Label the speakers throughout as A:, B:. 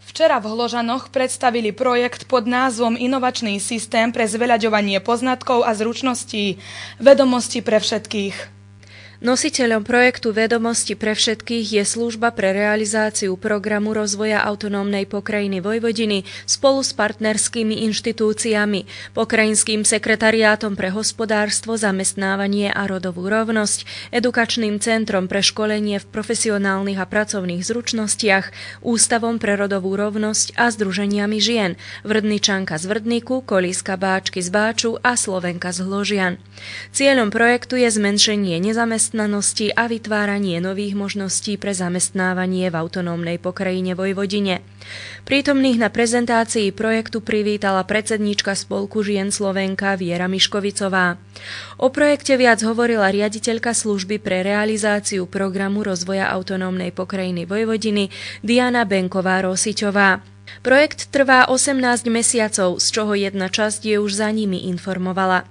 A: Včera v Hložanoch predstavili projekt pod názvom Inovačný systém pre zveľaďovanie poznatkov a zručností. Vedomosti pre všetkých.
B: Nositeľom projektu Vedomosti pre všetkých je Služba pre realizáciu programu rozvoja autonómnej pokrajiny Vojvodiny spolu s partnerskými inštitúciami, Pokrajinským sekretariátom pre hospodárstvo, zamestnávanie a rodovú rovnosť, Edukačným centrom pre školenie v profesionálnych a pracovných zručnostiach, Ústavom pre rodovú rovnosť a združeniami žien, Vrdničanka z Vrdniku, Kolíska Báčky z Báču a Slovenka z Hložian. Cieľom projektu je zmenšenie nezamestnanosti a vytváranie nových možností pre zamestnávanie v autonómnej pokrajine Vojvodine. Prítomných na prezentácii projektu privítala predsedníčka Spolku žien Slovenka Viera Miškovicová. O projekte viac hovorila riaditeľka služby pre realizáciu programu rozvoja autonómnej pokrajiny Vojvodiny Diana Benková-Rosiťová. Projekt trvá 18 mesiacov, z čoho jedna časť je už za nimi, informovala.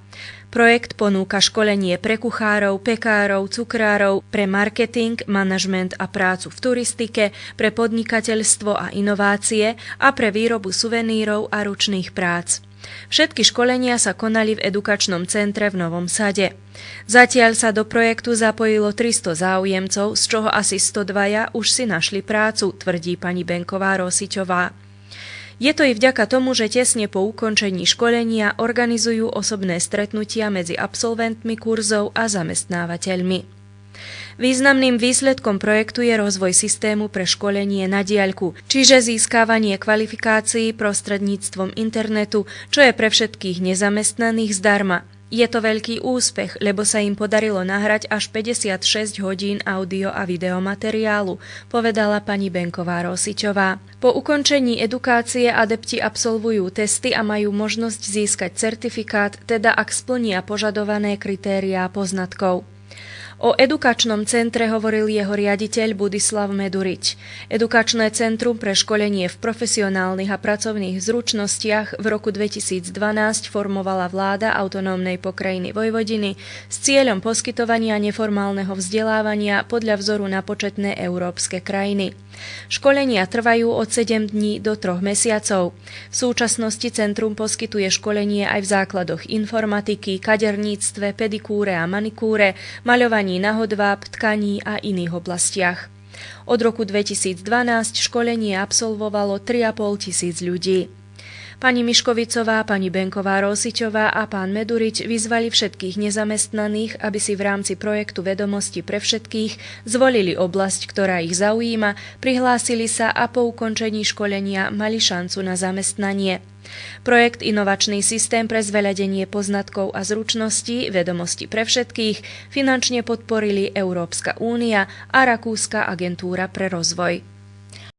B: Projekt ponúka školenie pre kuchárov, pekárov, cukrárov, pre marketing, manažment a prácu v turistike, pre podnikateľstvo a inovácie a pre výrobu suvenírov a ručných prác. Všetky školenia sa konali v edukačnom centre v Novom Sade. Zatiaľ sa do projektu zapojilo 300 záujemcov, z čoho asi 102 už si našli prácu, tvrdí pani Benková-Rosiťová. Je to i vďaka tomu, že tesne po ukončení školenia organizujú osobné stretnutia medzi absolventmi kurzov a zamestnávateľmi. Významným výsledkom projektu je rozvoj systému pre školenie na diaľku, čiže získavanie kvalifikácií prostredníctvom internetu, čo je pre všetkých nezamestnaných zdarma. Je to veľký úspech, lebo sa im podarilo nahrať až 56 hodín audio a videomateriálu, povedala pani Benková-Rosiťová. Po ukončení edukácie adepti absolvujú testy a majú možnosť získať certifikát, teda ak splnia požadované kritériá poznatkov. O edukačnom centre hovoril jeho riaditeľ Budislav Medurič. Edukačné centrum pre školenie v profesionálnych a pracovných zručnostiach v roku 2012 formovala vláda autonómnej pokrajiny Vojvodiny s cieľom poskytovania neformálneho vzdelávania podľa vzoru na početné európske krajiny. Školenia trvajú od 7 dní do 3 mesiacov. V súčasnosti centrum poskytuje školenie aj v základoch informatiky, kaderníctve, pedikúre a manikúre, maľovaní na hodváb, tkaní a iných oblastiach. Od roku 2012 školenie absolvovalo 3,5 tisíc ľudí. Pani Miškovicová, pani Benková-Rosiťová a pán Medurič vyzvali všetkých nezamestnaných, aby si v rámci projektu Vedomosti pre všetkých zvolili oblasť, ktorá ich zaujíma, prihlásili sa a po ukončení školenia mali šancu na zamestnanie. Projekt Inovačný systém pre zveľadenie poznatkov a zručností Vedomosti pre všetkých finančne podporili Európska únia a Rakúska agentúra pre rozvoj.